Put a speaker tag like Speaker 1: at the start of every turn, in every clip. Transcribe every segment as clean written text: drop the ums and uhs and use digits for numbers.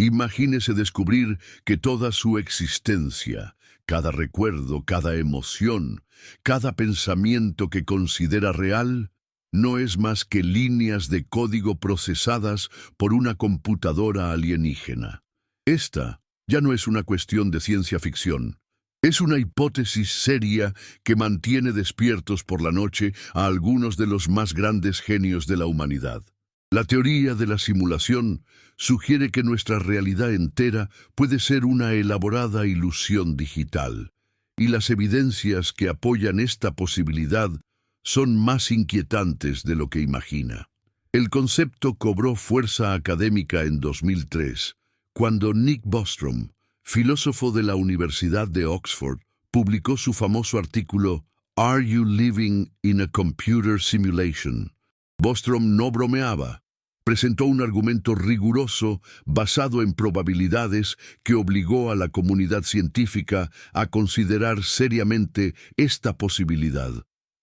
Speaker 1: Imagínese descubrir que toda su existencia, cada recuerdo, cada emoción, cada pensamiento que considera real, no es más que líneas de código procesadas por una computadora alienígena. Esta ya no es una cuestión de ciencia ficción. Es una hipótesis seria que mantiene despiertos por la noche a algunos de los más grandes genios de la humanidad. La teoría de la simulación sugiere que nuestra realidad entera puede ser una elaborada ilusión digital, y las evidencias que apoyan esta posibilidad son más inquietantes de lo que imagina. El concepto cobró fuerza académica en 2003, cuando Nick Bostrom, filósofo de la Universidad de Oxford, publicó su famoso artículo ¿Are you living in a computer simulation? Bostrom no bromeaba. Presentó un argumento riguroso basado en probabilidades que obligó a la comunidad científica a considerar seriamente esta posibilidad.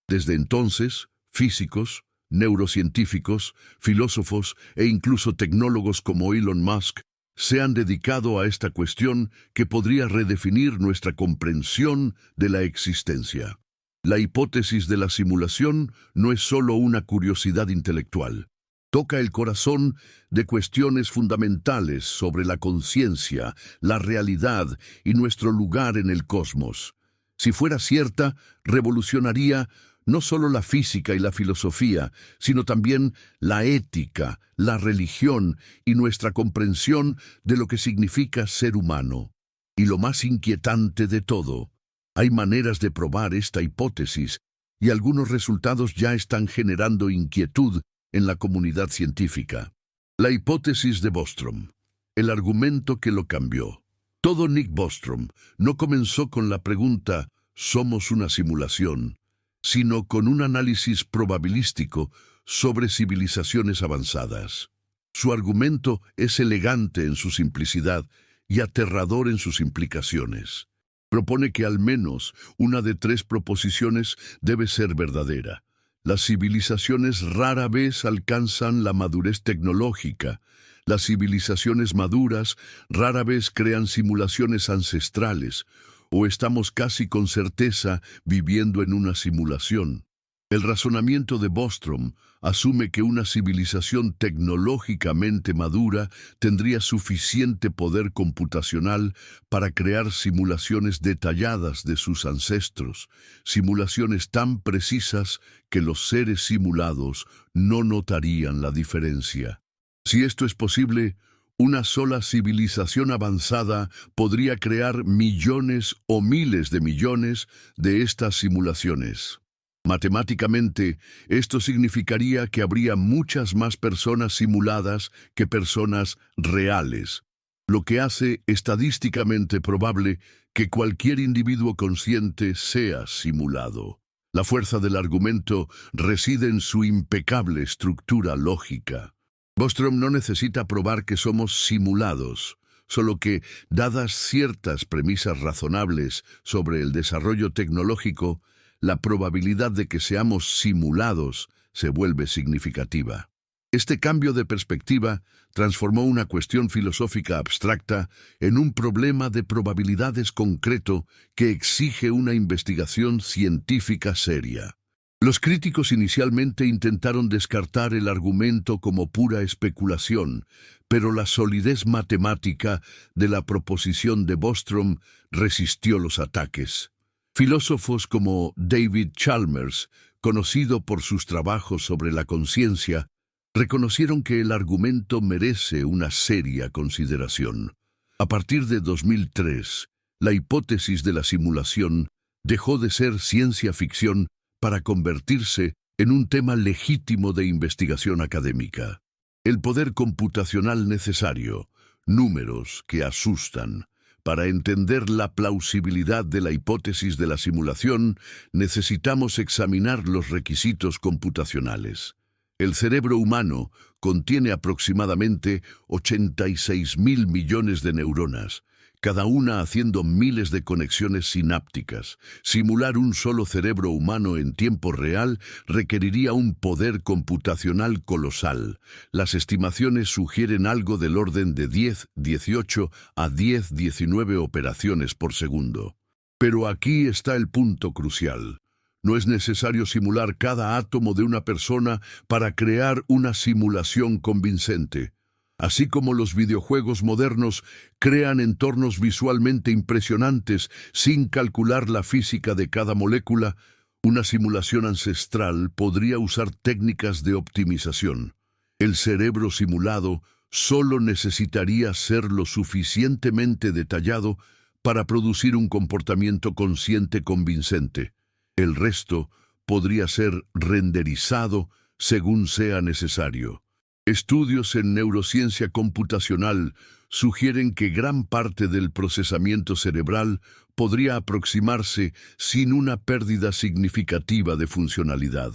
Speaker 1: Desde entonces, físicos, neurocientíficos, filósofos e incluso tecnólogos como Elon Musk se han dedicado a esta cuestión que podría redefinir nuestra comprensión de la existencia. La hipótesis de la simulación no es solo una curiosidad intelectual. Toca el corazón de cuestiones fundamentales sobre la conciencia, la realidad y nuestro lugar en el cosmos. Si fuera cierta, revolucionaría no solo la física y la filosofía, sino también la ética, la religión y nuestra comprensión de lo que significa ser humano. Y lo más inquietante de todo, hay maneras de probar esta hipótesis, y algunos resultados ya están generando inquietud en la comunidad científica. La hipótesis de Bostrom, el argumento que lo cambió. Todo Nick Bostrom no comenzó con la pregunta ¿somos una simulación?, sino con un análisis probabilístico sobre civilizaciones avanzadas. Su argumento es elegante en su simplicidad y aterrador en sus implicaciones. Propone que al menos una de 3 proposiciones debe ser verdadera. Las civilizaciones rara vez alcanzan la madurez tecnológica. Las civilizaciones maduras rara vez crean simulaciones ancestrales, o estamos casi con certeza viviendo en una simulación. El razonamiento de Bostrom asume que una civilización tecnológicamente madura tendría suficiente poder computacional para crear simulaciones detalladas de sus ancestros, simulaciones tan precisas que los seres simulados no notarían la diferencia. Si esto es posible, una sola civilización avanzada podría crear millones o miles de millones de estas simulaciones. Matemáticamente, esto significaría que habría muchas más personas simuladas que personas reales, lo que hace estadísticamente probable que cualquier individuo consciente sea simulado. La fuerza del argumento reside en su impecable estructura lógica. Bostrom no necesita probar que somos simulados, solo que, dadas ciertas premisas razonables sobre el desarrollo tecnológico, la probabilidad de que seamos simulados se vuelve significativa. Este cambio de perspectiva transformó una cuestión filosófica abstracta en un problema de probabilidades concreto que exige una investigación científica seria. Los críticos inicialmente intentaron descartar el argumento como pura especulación, pero la solidez matemática de la proposición de Bostrom resistió los ataques. Filósofos como David Chalmers, conocido por sus trabajos sobre la conciencia, reconocieron que el argumento merece una seria consideración. A partir de 2003, la hipótesis de la simulación dejó de ser ciencia ficción para convertirse en un tema legítimo de investigación académica. El poder computacional necesario, números que asustan. Para entender la plausibilidad de la hipótesis de la simulación, necesitamos examinar los requisitos computacionales. El cerebro humano contiene aproximadamente 86.000 millones de neuronas, cada una haciendo miles de conexiones sinápticas. Simular un solo cerebro humano en tiempo real requeriría un poder computacional colosal. Las estimaciones sugieren algo del orden de 10-18 a 10-19 operaciones por segundo. Pero aquí está el punto crucial. No es necesario simular cada átomo de una persona para crear una simulación convincente. Así como los videojuegos modernos crean entornos visualmente impresionantes sin calcular la física de cada molécula, una simulación ancestral podría usar técnicas de optimización. El cerebro simulado solo necesitaría ser lo suficientemente detallado para producir un comportamiento consciente convincente. El resto podría ser renderizado según sea necesario. Estudios en neurociencia computacional sugieren que gran parte del procesamiento cerebral podría aproximarse sin una pérdida significativa de funcionalidad.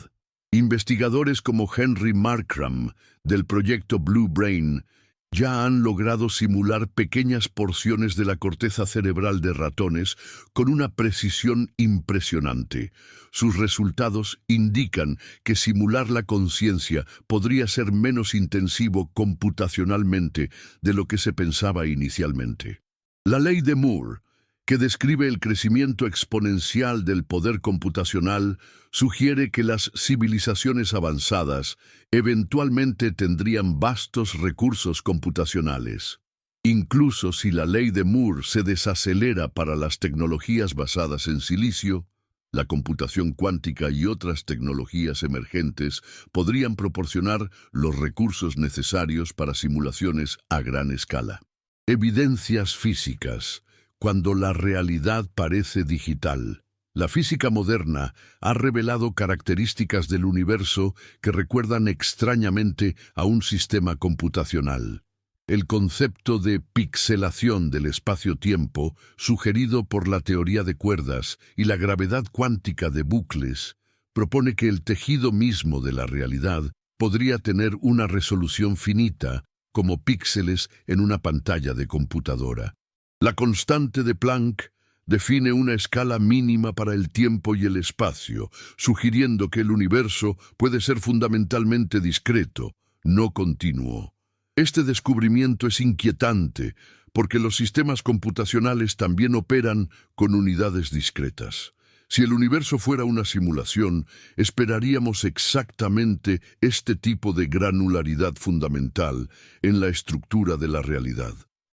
Speaker 1: Investigadores como Henry Markram, del proyecto Blue Brain, ya han logrado simular pequeñas porciones de la corteza cerebral de ratones con una precisión impresionante. Sus resultados indican que simular la conciencia podría ser menos intensivo computacionalmente de lo que se pensaba inicialmente. La ley de Moore, que describe el crecimiento exponencial del poder computacional, sugiere que las civilizaciones avanzadas eventualmente tendrían vastos recursos computacionales. Incluso si la ley de Moore se desacelera para las tecnologías basadas en silicio, la computación cuántica y otras tecnologías emergentes podrían proporcionar los recursos necesarios para simulaciones a gran escala. Evidencias físicas. Cuando la realidad parece digital. La física moderna ha revelado características del universo que recuerdan extrañamente a un sistema computacional. El concepto de pixelación del espacio-tiempo, sugerido por la teoría de cuerdas y la gravedad cuántica de bucles, propone que el tejido mismo de la realidad podría tener una resolución finita, como píxeles en una pantalla de computadora. La constante de Planck define una escala mínima para el tiempo y el espacio, sugiriendo que el universo puede ser fundamentalmente discreto, no continuo. Este descubrimiento es inquietante, porque los sistemas computacionales también operan con unidades discretas. Si el universo fuera una simulación, esperaríamos exactamente este tipo de granularidad fundamental en la estructura de la realidad.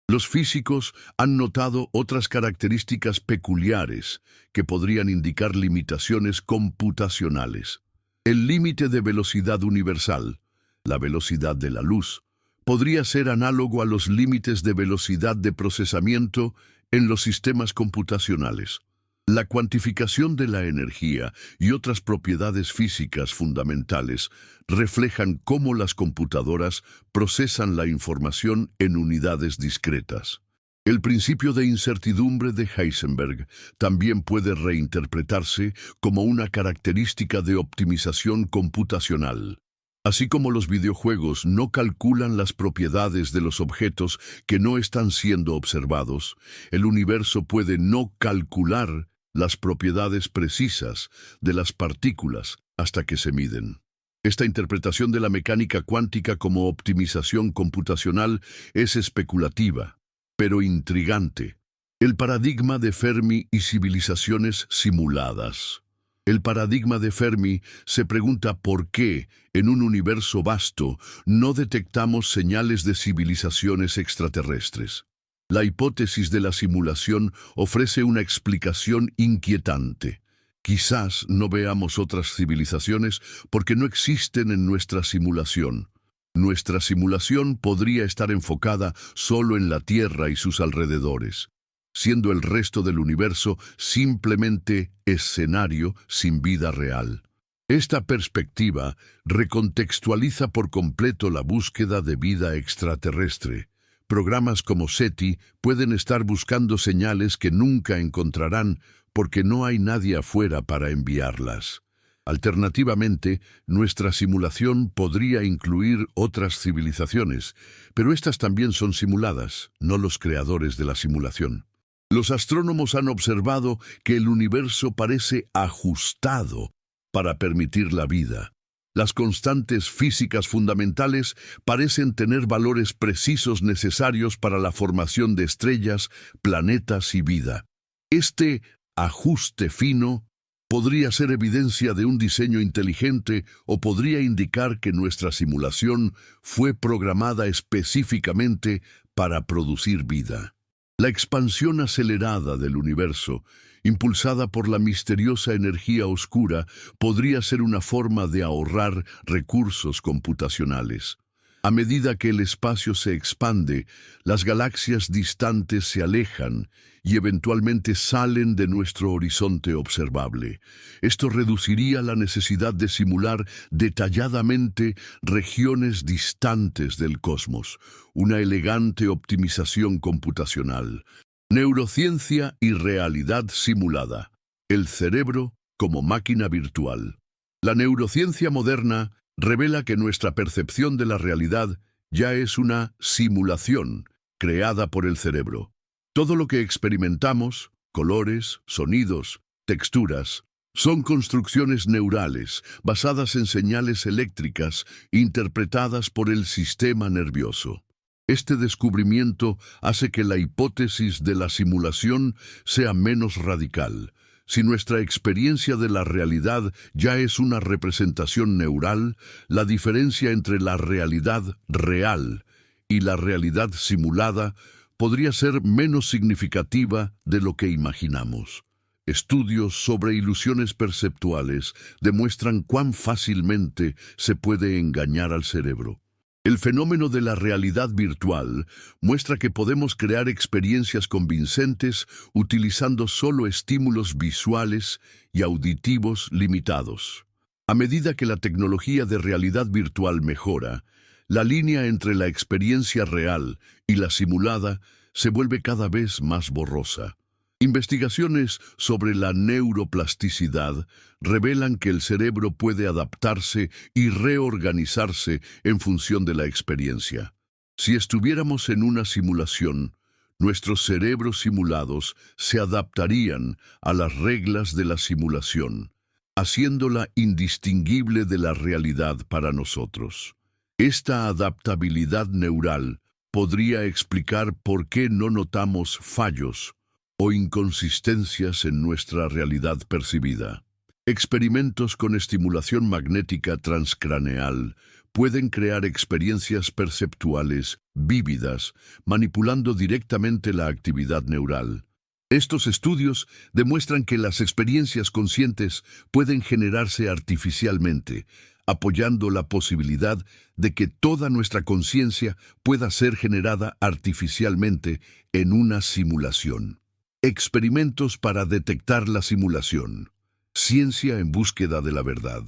Speaker 1: Los físicos han notado otras características peculiares que podrían indicar limitaciones computacionales. El límite de velocidad universal, la velocidad de la luz, podría ser análogo a los límites de velocidad de procesamiento en los sistemas computacionales. La cuantificación de la energía y otras propiedades físicas fundamentales reflejan cómo las computadoras procesan la información en unidades discretas. El principio de incertidumbre de Heisenberg también puede reinterpretarse como una característica de optimización computacional. Así como los videojuegos no calculan las propiedades de los objetos que no están siendo observados, el universo puede no calcular las propiedades precisas de las partículas hasta que se miden. Esta interpretación de la mecánica cuántica como optimización computacional es especulativa, pero intrigante. El paradigma de Fermi y civilizaciones simuladas. El paradigma de Fermi se pregunta por qué, en un universo vasto, no detectamos señales de civilizaciones extraterrestres. La hipótesis de la simulación ofrece una explicación inquietante. Quizás no veamos otras civilizaciones porque no existen en nuestra simulación. Nuestra simulación podría estar enfocada solo en la Tierra y sus alrededores, siendo el resto del universo simplemente escenario sin vida real. Esta perspectiva recontextualiza por completo la búsqueda de vida extraterrestre. Programas como SETI pueden estar buscando señales que nunca encontrarán porque no hay nadie afuera para enviarlas. Alternativamente, nuestra simulación podría incluir otras civilizaciones, pero estas también son simuladas, no los creadores de la simulación. Los astrónomos han observado que el universo parece ajustado para permitir la vida. Las constantes físicas fundamentales parecen tener valores precisos necesarios para la formación de estrellas, planetas y vida. Este ajuste fino podría ser evidencia de un diseño inteligente o podría indicar que nuestra simulación fue programada específicamente para producir vida. La expansión acelerada del universo, impulsada por la misteriosa energía oscura, podría ser una forma de ahorrar recursos computacionales. A medida que el espacio se expande, las galaxias distantes se alejan y eventualmente salen de nuestro horizonte observable. Esto reduciría la necesidad de simular detalladamente regiones distantes del cosmos, una elegante optimización computacional. Neurociencia y realidad simulada. El cerebro como máquina virtual. La neurociencia moderna revela que nuestra percepción de la realidad ya es una simulación creada por el cerebro. Todo lo que experimentamos, colores, sonidos, texturas, son construcciones neurales basadas en señales eléctricas interpretadas por el sistema nervioso. Este descubrimiento hace que la hipótesis de la simulación sea menos radical. Si nuestra experiencia de la realidad ya es una representación neural, la diferencia entre la realidad real y la realidad simulada podría ser menos significativa de lo que imaginamos. Estudios sobre ilusiones perceptuales demuestran cuán fácilmente se puede engañar al cerebro. El fenómeno de la realidad virtual muestra que podemos crear experiencias convincentes utilizando solo estímulos visuales y auditivos limitados. A medida que la tecnología de realidad virtual mejora, la línea entre la experiencia real y la simulada se vuelve cada vez más borrosa. Investigaciones sobre la neuroplasticidad revelan que el cerebro puede adaptarse y reorganizarse en función de la experiencia. Si estuviéramos en una simulación, nuestros cerebros simulados se adaptarían a las reglas de la simulación, haciéndola indistinguible de la realidad para nosotros. Esta adaptabilidad neural podría explicar por qué no notamos fallos o inconsistencias en nuestra realidad percibida. Experimentos con estimulación magnética transcraneal pueden crear experiencias perceptuales vívidas, manipulando directamente la actividad neural. Estos estudios demuestran que las experiencias conscientes pueden generarse artificialmente, apoyando la posibilidad de que toda nuestra conciencia pueda ser generada artificialmente en una simulación. Experimentos para detectar la simulación. Ciencia en búsqueda de la verdad.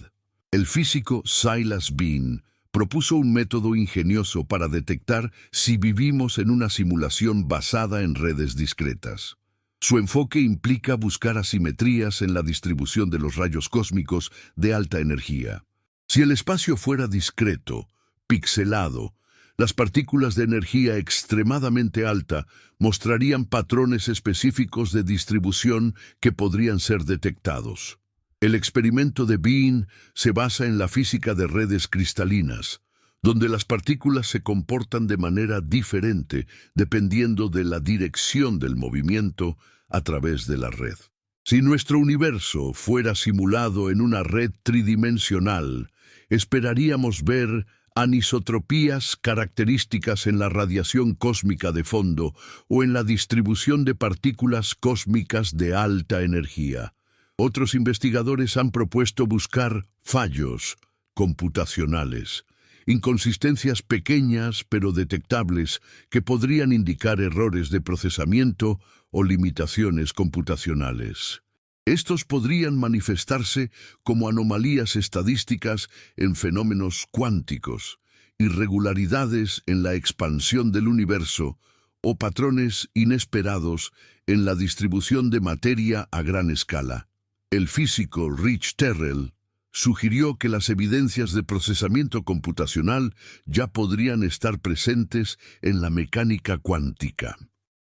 Speaker 1: El físico Silas Bean propuso un método ingenioso para detectar si vivimos en una simulación basada en redes discretas. Su enfoque implica buscar asimetrías en la distribución de los rayos cósmicos de alta energía. Si el espacio fuera discreto, pixelado, las partículas de energía extremadamente alta mostrarían patrones específicos de distribución que podrían ser detectados. El experimento de Bean se basa en la física de redes cristalinas, donde las partículas se comportan de manera diferente dependiendo de la dirección del movimiento a través de la red. Si nuestro universo fuera simulado en una red tridimensional, esperaríamos ver anisotropías características en la radiación cósmica de fondo o en la distribución de partículas cósmicas de alta energía. Otros investigadores han propuesto buscar fallos computacionales, inconsistencias pequeñas pero detectables que podrían indicar errores de procesamiento o limitaciones computacionales. Estos podrían manifestarse como anomalías estadísticas en fenómenos cuánticos, irregularidades en la expansión del universo o patrones inesperados en la distribución de materia a gran escala. El físico Rich Terrell sugirió que las evidencias de procesamiento computacional ya podrían estar presentes en la mecánica cuántica.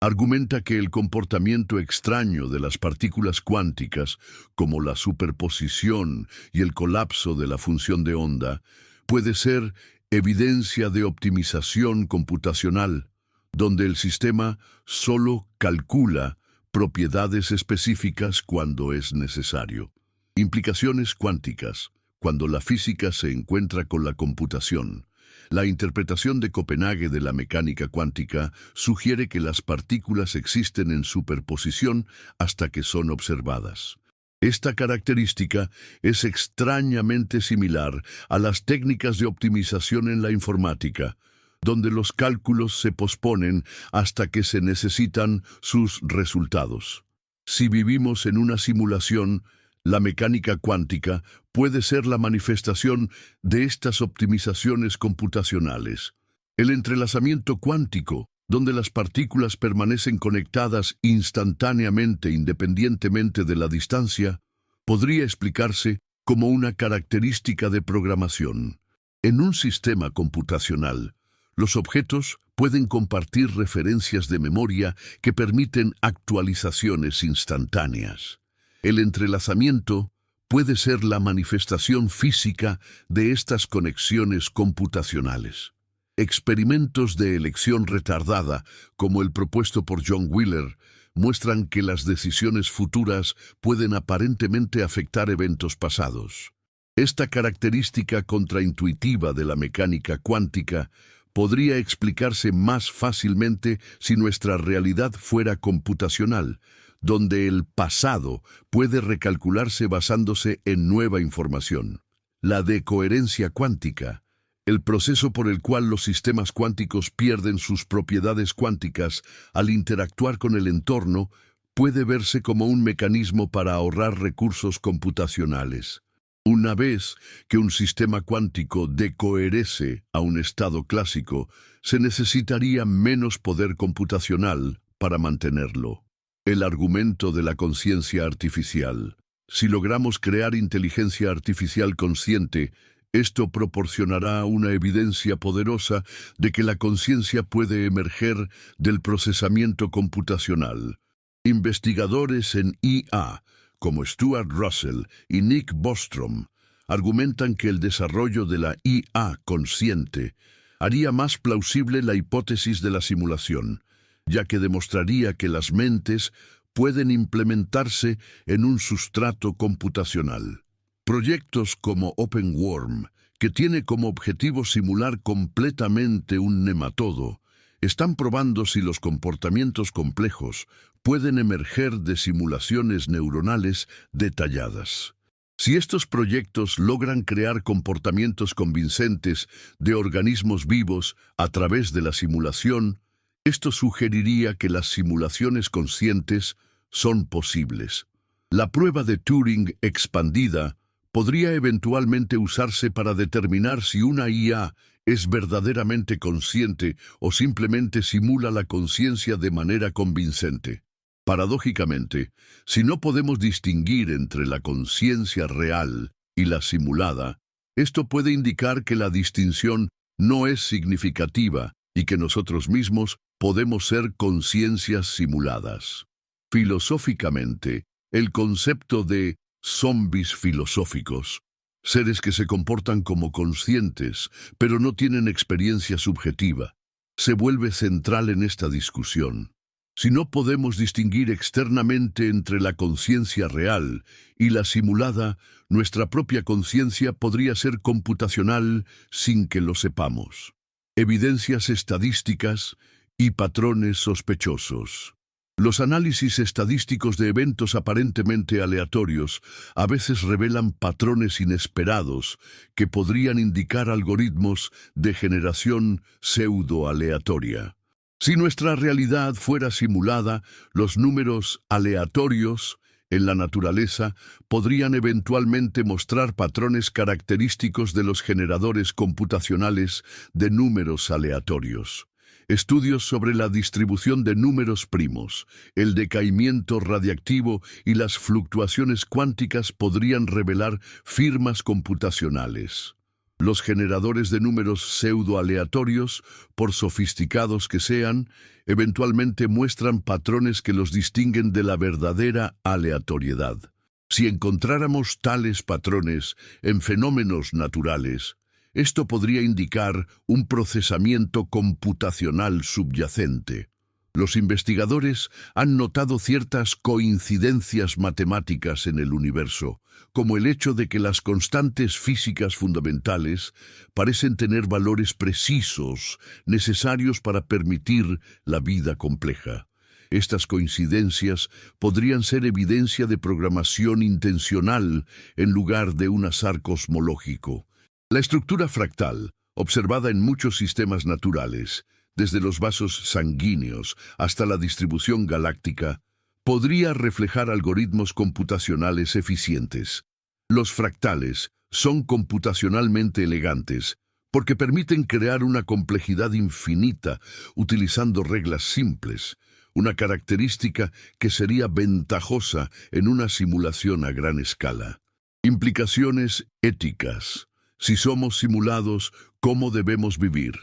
Speaker 1: Argumenta que el comportamiento extraño de las partículas cuánticas, como la superposición y el colapso de la función de onda, puede ser evidencia de optimización computacional, donde el sistema solo calcula propiedades específicas cuando es necesario. Implicaciones cuánticas, cuando la física se encuentra con la computación. La interpretación de Copenhague de la mecánica cuántica sugiere que las partículas existen en superposición hasta que son observadas. Esta característica es extrañamente similar a las técnicas de optimización en la informática, donde los cálculos se posponen hasta que se necesitan sus resultados. Si vivimos en una simulación, la mecánica cuántica puede ser la manifestación de estas optimizaciones computacionales. El entrelazamiento cuántico, donde las partículas permanecen conectadas instantáneamente independientemente de la distancia, podría explicarse como una característica de programación. En un sistema computacional, los objetos pueden compartir referencias de memoria que permiten actualizaciones instantáneas. El entrelazamiento puede ser la manifestación física de estas conexiones computacionales. Experimentos de elección retardada, como el propuesto por John Wheeler, muestran que las decisiones futuras pueden aparentemente afectar eventos pasados. Esta característica contraintuitiva de la mecánica cuántica podría explicarse más fácilmente si nuestra realidad fuera computacional, donde el pasado puede recalcularse basándose en nueva información. La decoherencia cuántica, el proceso por el cual los sistemas cuánticos pierden sus propiedades cuánticas al interactuar con el entorno, puede verse como un mecanismo para ahorrar recursos computacionales. Una vez que un sistema cuántico decoherece a un estado clásico, se necesitaría menos poder computacional para mantenerlo. El argumento de la conciencia artificial. Si logramos crear inteligencia artificial consciente, esto proporcionará una evidencia poderosa de que la conciencia puede emerger del procesamiento computacional. Investigadores en IA, como Stuart Russell y Nick Bostrom, argumentan que el desarrollo de la IA consciente haría más plausible la hipótesis de la simulación, ya que demostraría que las mentes pueden implementarse en un sustrato computacional. Proyectos como OpenWorm, que tiene como objetivo simular completamente un nematodo, están probando si los comportamientos complejos pueden emerger de simulaciones neuronales detalladas. Si estos proyectos logran crear comportamientos convincentes de organismos vivos a través de la simulación, esto sugeriría que las simulaciones conscientes son posibles. La prueba de Turing expandida podría eventualmente usarse para determinar si una IA es verdaderamente consciente o simplemente simula la conciencia de manera convincente. Paradójicamente, si no podemos distinguir entre la conciencia real y la simulada, esto puede indicar que la distinción no es significativa y que nosotros mismos podemos ser conciencias simuladas. Filosóficamente, el concepto de zombies filosóficos, seres que se comportan como conscientes, pero no tienen experiencia subjetiva, se vuelve central en esta discusión. Si no podemos distinguir externamente entre la conciencia real y la simulada, nuestra propia conciencia podría ser computacional sin que lo sepamos. Evidencias estadísticas y patrones sospechosos. Los análisis estadísticos de eventos aparentemente aleatorios a veces revelan patrones inesperados que podrían indicar algoritmos de generación pseudo-aleatoria. Si nuestra realidad fuera simulada, los números aleatorios en la naturaleza podrían eventualmente mostrar patrones característicos de los generadores computacionales de números aleatorios. Estudios sobre la distribución de números primos, el decaimiento radiactivo y las fluctuaciones cuánticas podrían revelar firmas computacionales. Los generadores de números pseudo-aleatorios, por sofisticados que sean, eventualmente muestran patrones que los distinguen de la verdadera aleatoriedad. Si encontráramos tales patrones en fenómenos naturales, esto podría indicar un procesamiento computacional subyacente. Los investigadores han notado ciertas coincidencias matemáticas en el universo, como el hecho de que las constantes físicas fundamentales parecen tener valores precisos necesarios para permitir la vida compleja. Estas coincidencias podrían ser evidencia de programación intencional en lugar de un azar cosmológico. La estructura fractal, observada en muchos sistemas naturales, desde los vasos sanguíneos hasta la distribución galáctica, podría reflejar algoritmos computacionales eficientes. Los fractales son computacionalmente elegantes porque permiten crear una complejidad infinita utilizando reglas simples, una característica que sería ventajosa en una simulación a gran escala. Implicaciones éticas. Si somos simulados, ¿cómo debemos vivir?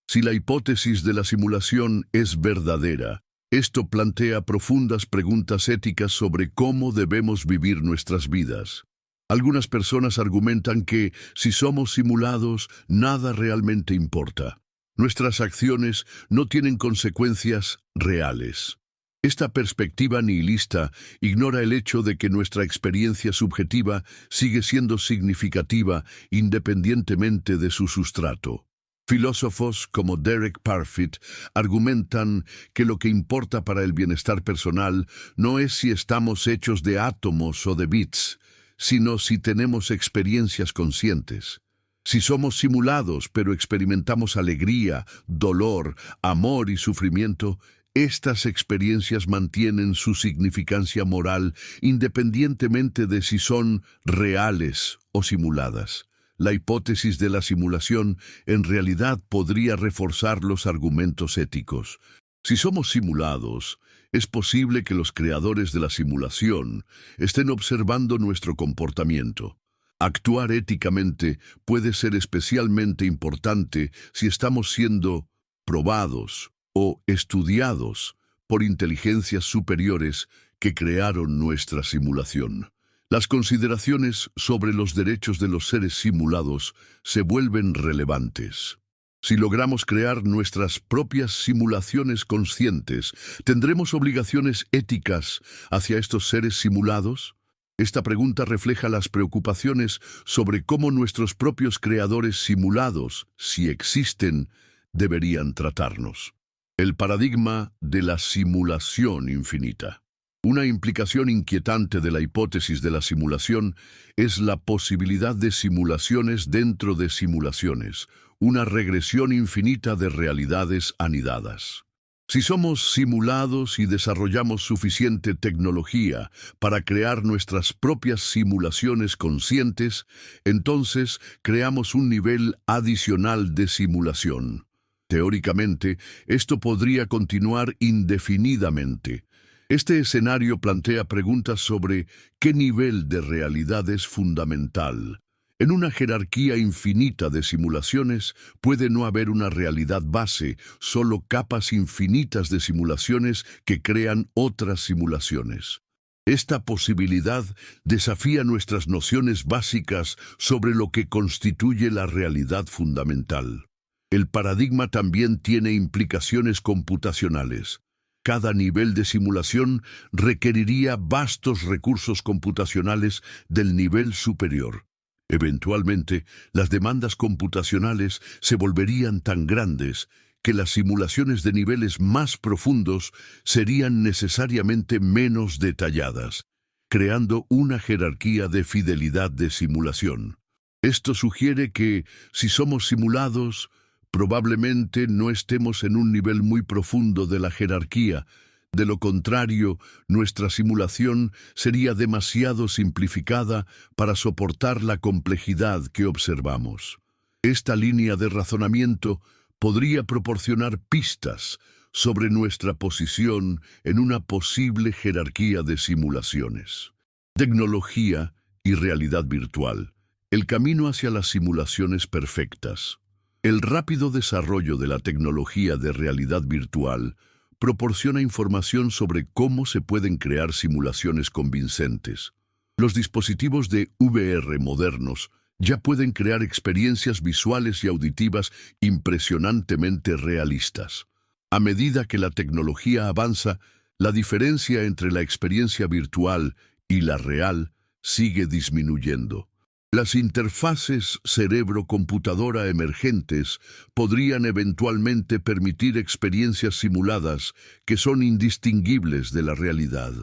Speaker 1: Si la hipótesis de la simulación es verdadera, esto plantea profundas preguntas éticas sobre cómo debemos vivir nuestras vidas. Algunas personas argumentan que, si somos simulados, nada realmente importa. Nuestras acciones no tienen consecuencias reales. Esta perspectiva nihilista ignora el hecho de que nuestra experiencia subjetiva sigue siendo significativa independientemente de su sustrato. Filósofos como Derek Parfit argumentan que lo que importa para el bienestar personal no es si estamos hechos de átomos o de bits, sino si tenemos experiencias conscientes. Si somos simulados pero experimentamos alegría, dolor, amor y sufrimiento, estas experiencias mantienen su significancia moral independientemente de si son reales o simuladas. La hipótesis de la simulación en realidad podría reforzar los argumentos éticos. Si somos simulados, es posible que los creadores de la simulación estén observando nuestro comportamiento. Actuar éticamente puede ser especialmente importante si estamos siendo probados o estudiados por inteligencias superiores que crearon nuestra simulación. Las consideraciones sobre los derechos de los seres simulados se vuelven relevantes. Si logramos crear nuestras propias simulaciones conscientes, ¿tendremos obligaciones éticas hacia estos seres simulados? Esta pregunta refleja las preocupaciones sobre cómo nuestros propios creadores simulados, si existen, deberían tratarnos. El paradigma de la simulación infinita. Una implicación inquietante de la hipótesis de la simulación es la posibilidad de simulaciones dentro de simulaciones, una regresión infinita de realidades anidadas. Si somos simulados y desarrollamos suficiente tecnología para crear nuestras propias simulaciones conscientes, entonces creamos un nivel adicional de simulación. Teóricamente, esto podría continuar indefinidamente. Este escenario plantea preguntas sobre qué nivel de realidad es fundamental. En una jerarquía infinita de simulaciones puede no haber una realidad base, solo capas infinitas de simulaciones que crean otras simulaciones. Esta posibilidad desafía nuestras nociones básicas sobre lo que constituye la realidad fundamental. El paradigma también tiene implicaciones computacionales. Cada nivel de simulación requeriría vastos recursos computacionales del nivel superior. Eventualmente, las demandas computacionales se volverían tan grandes que las simulaciones de niveles más profundos serían necesariamente menos detalladas, creando una jerarquía de fidelidad de simulación. Esto sugiere que, si somos simulados, probablemente no estemos en un nivel muy profundo de la jerarquía. De lo contrario, nuestra simulación sería demasiado simplificada para soportar la complejidad que observamos. Esta línea de razonamiento podría proporcionar pistas sobre nuestra posición en una posible jerarquía de simulaciones. Tecnología y realidad virtual. El camino hacia las simulaciones perfectas. El rápido desarrollo de la tecnología de realidad virtual proporciona información sobre cómo se pueden crear simulaciones convincentes. Los dispositivos de VR modernos ya pueden crear experiencias visuales y auditivas impresionantemente realistas. A medida que la tecnología avanza, la diferencia entre la experiencia virtual y la real sigue disminuyendo. Las interfaces cerebro-computadora emergentes podrían eventualmente permitir experiencias simuladas que son indistinguibles de la realidad.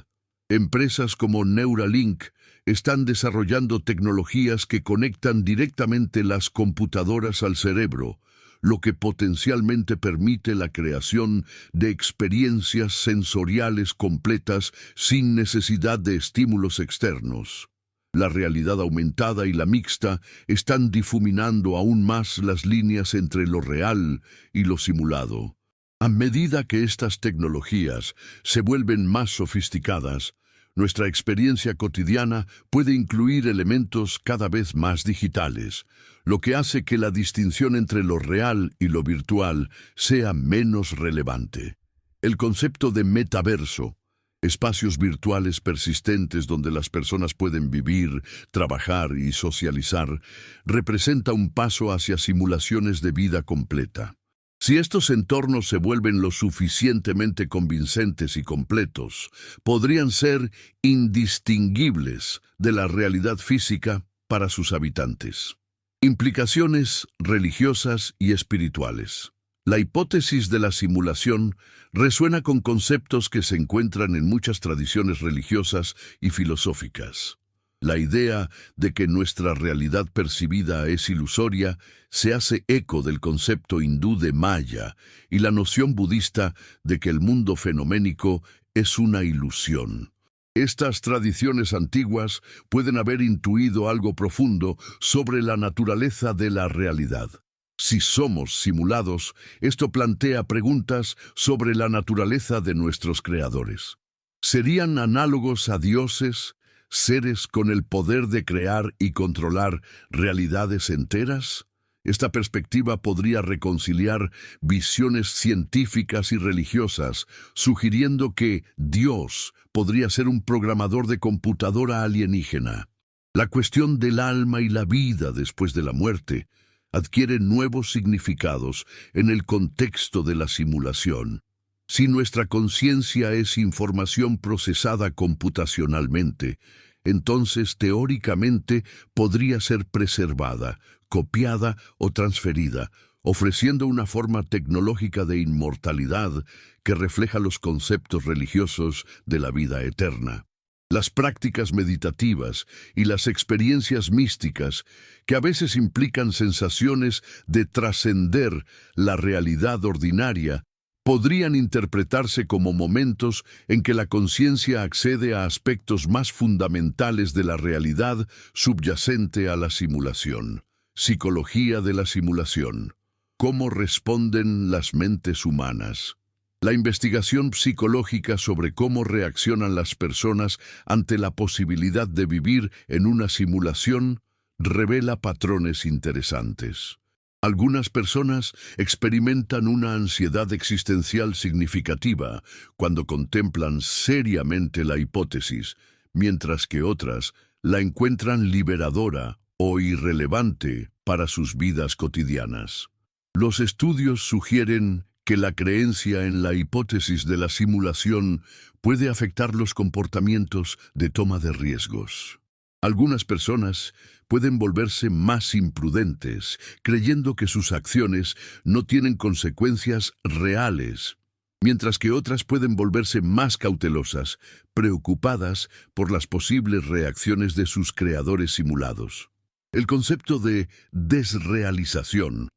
Speaker 1: Empresas como Neuralink están desarrollando tecnologías que conectan directamente las computadoras al cerebro, lo que potencialmente permite la creación de experiencias sensoriales completas sin necesidad de estímulos externos. La realidad aumentada y la mixta están difuminando aún más las líneas entre lo real y lo simulado. A medida que estas tecnologías se vuelven más sofisticadas, nuestra experiencia cotidiana puede incluir elementos cada vez más digitales, lo que hace que la distinción entre lo real y lo virtual sea menos relevante. El concepto de metaverso, espacios virtuales persistentes donde las personas pueden vivir, trabajar y socializar, representa un paso hacia simulaciones de vida completa. Si estos entornos se vuelven lo suficientemente convincentes y completos, podrían ser indistinguibles de la realidad física para sus habitantes. Implicaciones religiosas y espirituales. La hipótesis de la simulación resuena con conceptos que se encuentran en muchas tradiciones religiosas y filosóficas. La idea de que nuestra realidad percibida es ilusoria se hace eco del concepto hindú de Maya y la noción budista de que el mundo fenoménico es una ilusión. Estas tradiciones antiguas pueden haber intuido algo profundo sobre la naturaleza de la realidad. Si somos simulados, esto plantea preguntas sobre la naturaleza de nuestros creadores. ¿Serían análogos a dioses, seres con el poder de crear y controlar realidades enteras? Esta perspectiva podría reconciliar visiones científicas y religiosas, sugiriendo que Dios podría ser un programador de computadora alienígena. La cuestión del alma y la vida después de la muerte adquiere nuevos significados en el contexto de la simulación. Si nuestra conciencia es información procesada computacionalmente, entonces teóricamente podría ser preservada, copiada o transferida, ofreciendo una forma tecnológica de inmortalidad que refleja los conceptos religiosos de la vida eterna. Las prácticas meditativas y las experiencias místicas, que a veces implican sensaciones de trascender la realidad ordinaria, podrían interpretarse como momentos en que la conciencia accede a aspectos más fundamentales de la realidad subyacente a la simulación. Psicología de la simulación. ¿Cómo responden las mentes humanas? La investigación psicológica sobre cómo reaccionan las personas ante la posibilidad de vivir en una simulación revela patrones interesantes. Algunas personas experimentan una ansiedad existencial significativa cuando contemplan seriamente la hipótesis, mientras que otras la encuentran liberadora o irrelevante para sus vidas cotidianas. Los estudios sugieren que la creencia en la hipótesis de la simulación puede afectar los comportamientos de toma de riesgos. Algunas personas pueden volverse más imprudentes, creyendo que sus acciones no tienen consecuencias reales, mientras que otras pueden volverse más cautelosas, preocupadas por las posibles reacciones de sus creadores simulados. El concepto de desrealización,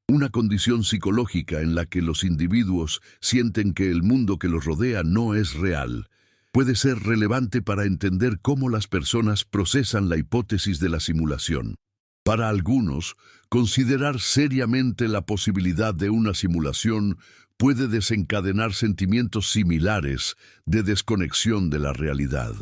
Speaker 1: una condición psicológica en la que los individuos sienten que el mundo que los rodea no es real, puede ser relevante para entender cómo las personas procesan la hipótesis de la simulación. Para algunos, considerar seriamente la posibilidad de una simulación puede desencadenar sentimientos similares de desconexión de la realidad.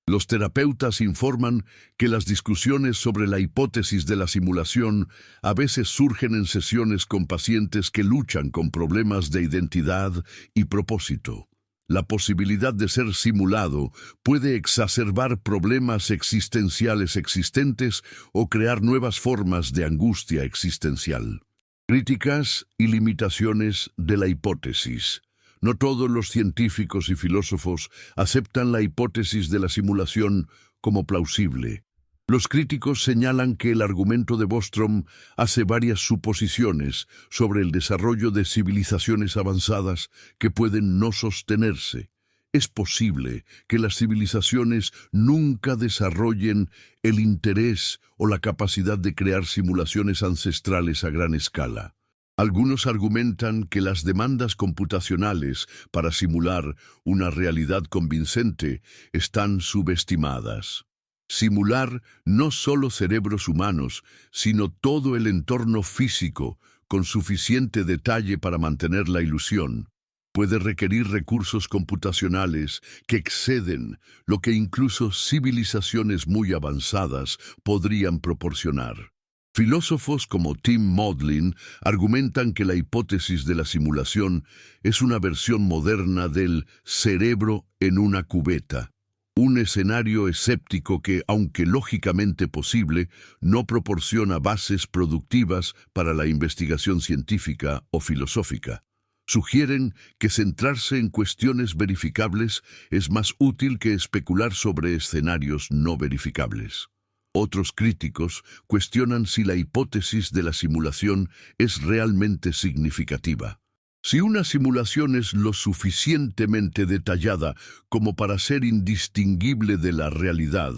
Speaker 1: Los terapeutas informan que las discusiones sobre la hipótesis de la simulación a veces surgen en sesiones con pacientes que luchan con problemas de identidad y propósito. La posibilidad de ser simulado puede exacerbar problemas existenciales existentes o crear nuevas formas de angustia existencial. Críticas y limitaciones de la hipótesis. No todos los científicos y filósofos aceptan la hipótesis de la simulación como plausible. Los críticos señalan que el argumento de Bostrom hace varias suposiciones sobre el desarrollo de civilizaciones avanzadas que pueden no sostenerse. Es posible que las civilizaciones nunca desarrollen el interés o la capacidad de crear simulaciones ancestrales a gran escala. Algunos argumentan que las demandas computacionales para simular una realidad convincente están subestimadas. Simular no solo cerebros humanos, sino todo el entorno físico con suficiente detalle para mantener la ilusión, puede requerir recursos computacionales que exceden lo que incluso civilizaciones muy avanzadas podrían proporcionar. Filósofos como Tim Maudlin argumentan que la hipótesis de la simulación es una versión moderna del cerebro en una cubeta, un escenario escéptico que, aunque lógicamente posible, no proporciona bases productivas para la investigación científica o filosófica. Sugieren que centrarse en cuestiones verificables es más útil que especular sobre escenarios no verificables. Otros críticos cuestionan si la hipótesis de la simulación es realmente significativa. Si una simulación es lo suficientemente detallada como para ser indistinguible de la realidad,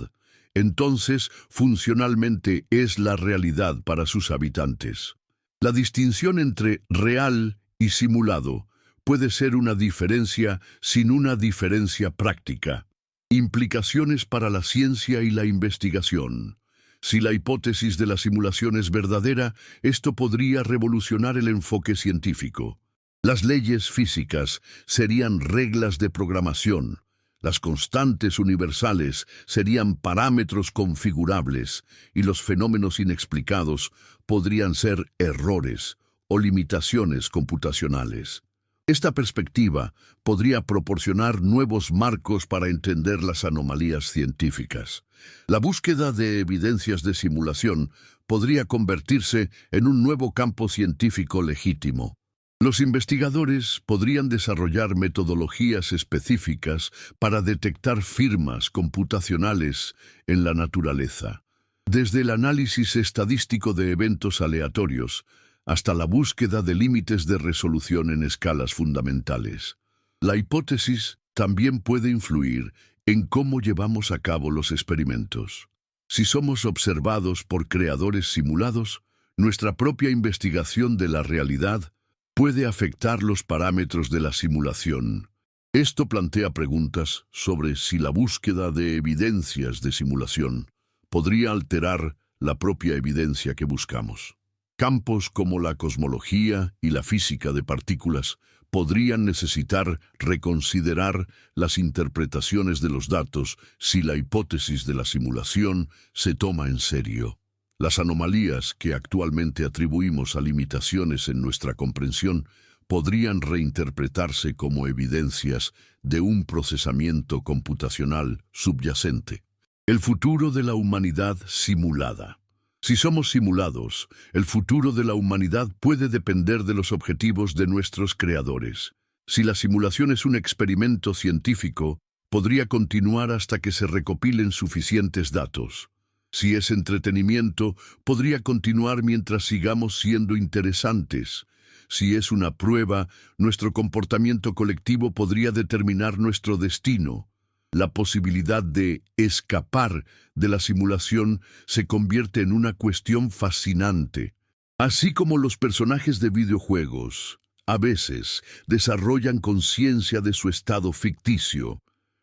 Speaker 1: entonces funcionalmente es la realidad para sus habitantes. La distinción entre real y simulado puede ser una diferencia sin una diferencia práctica. Implicaciones para la ciencia y la investigación. Si la hipótesis de la simulación es verdadera, esto podría revolucionar el enfoque científico. Las leyes físicas serían reglas de programación. Las constantes universales serían parámetros configurables y los fenómenos inexplicados podrían ser errores o limitaciones computacionales. Esta perspectiva podría proporcionar nuevos marcos para entender las anomalías científicas. La búsqueda de evidencias de simulación podría convertirse en un nuevo campo científico legítimo. Los investigadores podrían desarrollar metodologías específicas para detectar firmas computacionales en la naturaleza, desde el análisis estadístico de eventos aleatorios hasta la búsqueda de límites de resolución en escalas fundamentales. La hipótesis también puede influir en cómo llevamos a cabo los experimentos. Si somos observados por creadores simulados, nuestra propia investigación de la realidad puede afectar los parámetros de la simulación. Esto plantea preguntas sobre si la búsqueda de evidencias de simulación podría alterar la propia evidencia que buscamos. Campos como la cosmología y la física de partículas podrían necesitar reconsiderar las interpretaciones de los datos si la hipótesis de la simulación se toma en serio. Las anomalías que actualmente atribuimos a limitaciones en nuestra comprensión podrían reinterpretarse como evidencias de un procesamiento computacional subyacente. El futuro de la humanidad simulada. Si somos simulados, el futuro de la humanidad puede depender de los objetivos de nuestros creadores. Si la simulación es un experimento científico, podría continuar hasta que se recopilen suficientes datos. Si es entretenimiento, podría continuar mientras sigamos siendo interesantes. Si es una prueba, nuestro comportamiento colectivo podría determinar nuestro destino. La posibilidad de escapar de la simulación se convierte en una cuestión fascinante. Así como los personajes de videojuegos, a veces, desarrollan conciencia de su estado ficticio,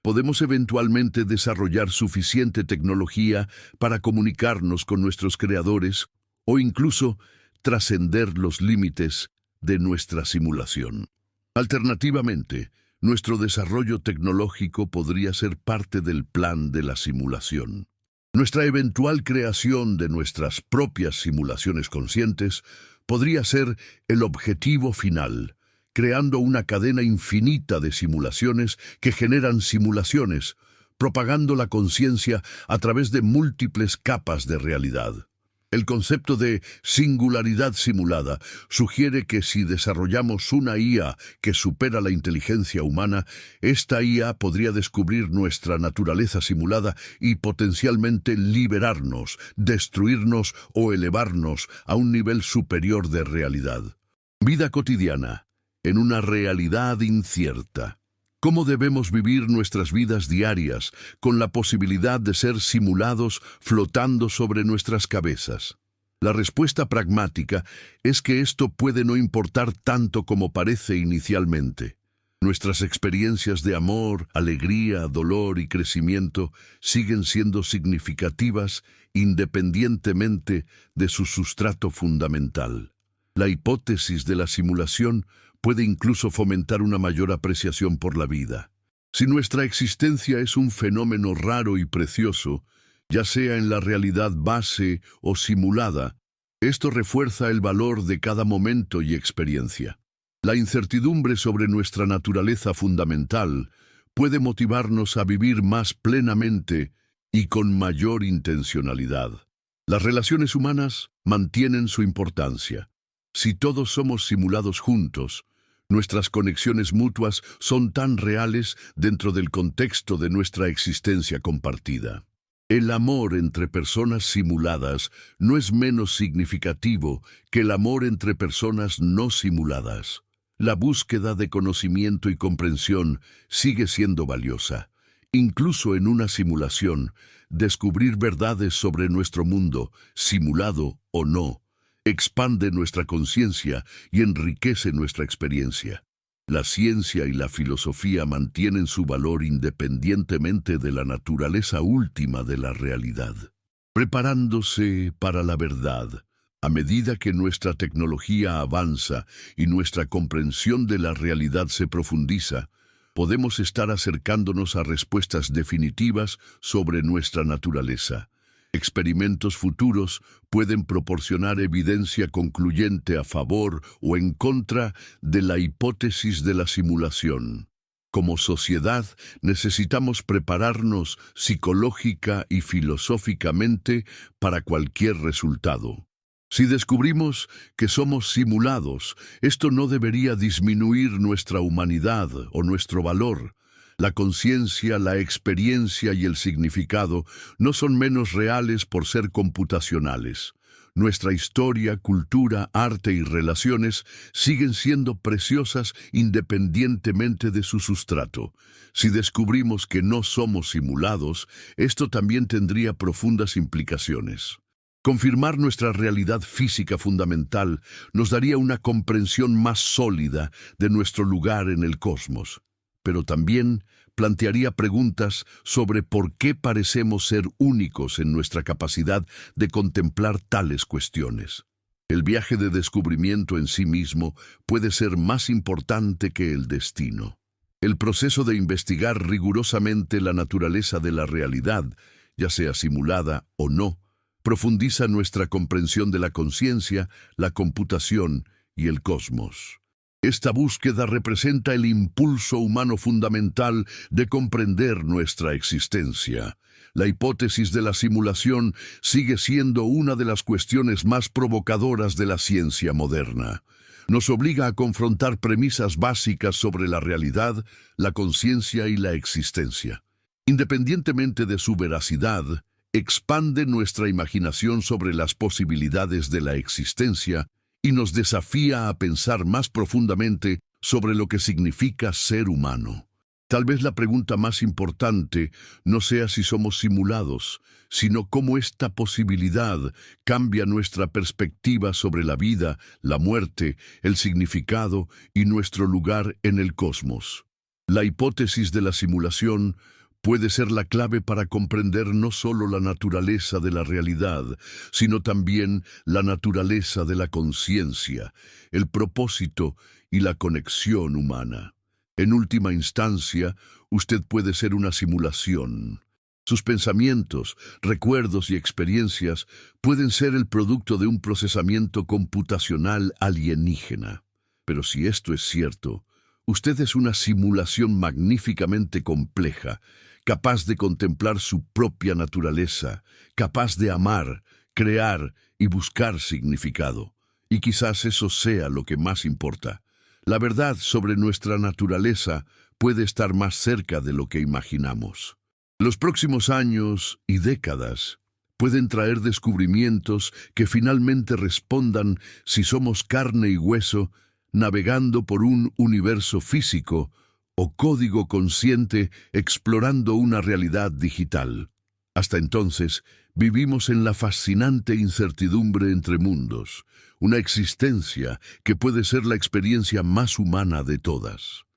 Speaker 1: podemos eventualmente desarrollar suficiente tecnología para comunicarnos con nuestros creadores o incluso trascender los límites de nuestra simulación. Alternativamente, nuestro desarrollo tecnológico podría ser parte del plan de la simulación. Nuestra eventual creación de nuestras propias simulaciones conscientes podría ser el objetivo final, creando una cadena infinita de simulaciones que generan simulaciones, propagando la conciencia a través de múltiples capas de realidad. El concepto de singularidad simulada sugiere que si desarrollamos una IA que supera la inteligencia humana, esta IA podría descubrir nuestra naturaleza simulada y potencialmente liberarnos, destruirnos o elevarnos a un nivel superior de realidad. Vida cotidiana, en una realidad incierta. ¿Cómo debemos vivir nuestras vidas diarias con la posibilidad de ser simulados flotando sobre nuestras cabezas? La respuesta pragmática es que esto puede no importar tanto como parece inicialmente. Nuestras experiencias de amor, alegría, dolor y crecimiento siguen siendo significativas independientemente de su sustrato fundamental. La hipótesis de la simulación puede incluso fomentar una mayor apreciación por la vida. Si nuestra existencia es un fenómeno raro y precioso, ya sea en la realidad base o simulada, esto refuerza el valor de cada momento y experiencia. La incertidumbre sobre nuestra naturaleza fundamental puede motivarnos a vivir más plenamente y con mayor intencionalidad. Las relaciones humanas mantienen su importancia. Si todos somos simulados juntos, nuestras conexiones mutuas son tan reales dentro del contexto de nuestra existencia compartida. El amor entre personas simuladas no es menos significativo que el amor entre personas no simuladas. La búsqueda de conocimiento y comprensión sigue siendo valiosa. Incluso en una simulación, descubrir verdades sobre nuestro mundo, simulado o no, expande nuestra conciencia y enriquece nuestra experiencia. La ciencia y la filosofía mantienen su valor independientemente de la naturaleza última de la realidad. Preparándose para la verdad. A medida que nuestra tecnología avanza y nuestra comprensión de la realidad se profundiza, podemos estar acercándonos a respuestas definitivas sobre nuestra naturaleza. Experimentos futuros pueden proporcionar evidencia concluyente a favor o en contra de la hipótesis de la simulación. Como sociedad, necesitamos prepararnos psicológica y filosóficamente para cualquier resultado. Si descubrimos que somos simulados, esto no debería disminuir nuestra humanidad o nuestro valor. La conciencia, la experiencia y el significado no son menos reales por ser computacionales. Nuestra historia, cultura, arte y relaciones siguen siendo preciosas independientemente de su sustrato. Si descubrimos que no somos simulados, esto también tendría profundas implicaciones. Confirmar nuestra realidad física fundamental nos daría una comprensión más sólida de nuestro lugar en el cosmos, pero también plantearía preguntas sobre por qué parecemos ser únicos en nuestra capacidad de contemplar tales cuestiones. El viaje de descubrimiento en sí mismo puede ser más importante que el destino. El proceso de investigar rigurosamente la naturaleza de la realidad, ya sea simulada o no, profundiza nuestra comprensión de la conciencia, la computación y el cosmos. Esta búsqueda representa el impulso humano fundamental de comprender nuestra existencia. La hipótesis de la simulación sigue siendo una de las cuestiones más provocadoras de la ciencia moderna. Nos obliga a confrontar premisas básicas sobre la realidad, la conciencia y la existencia. Independientemente de su veracidad, expande nuestra imaginación sobre las posibilidades de la existencia y nos desafía a pensar más profundamente sobre lo que significa ser humano. Tal vez la pregunta más importante no sea si somos simulados, sino cómo esta posibilidad cambia nuestra perspectiva sobre la vida, la muerte, el significado y nuestro lugar en el cosmos. La hipótesis de la simulación puede ser la clave para comprender no solo la naturaleza de la realidad, sino también la naturaleza de la conciencia, el propósito y la conexión humana. En última instancia, usted puede ser una simulación. Sus pensamientos, recuerdos y experiencias pueden ser el producto de un procesamiento computacional alienígena. Pero si esto es cierto, usted es una simulación magníficamente compleja, capaz de contemplar su propia naturaleza, capaz de amar, crear y buscar significado. Y quizás eso sea lo que más importa. La verdad sobre nuestra naturaleza puede estar más cerca de lo que imaginamos. Los próximos años y décadas pueden traer descubrimientos que finalmente respondan si somos carne y hueso navegando por un universo físico o código consciente explorando una realidad digital. Hasta entonces, vivimos en la fascinante incertidumbre entre mundos, una existencia que puede ser la experiencia más humana de todas.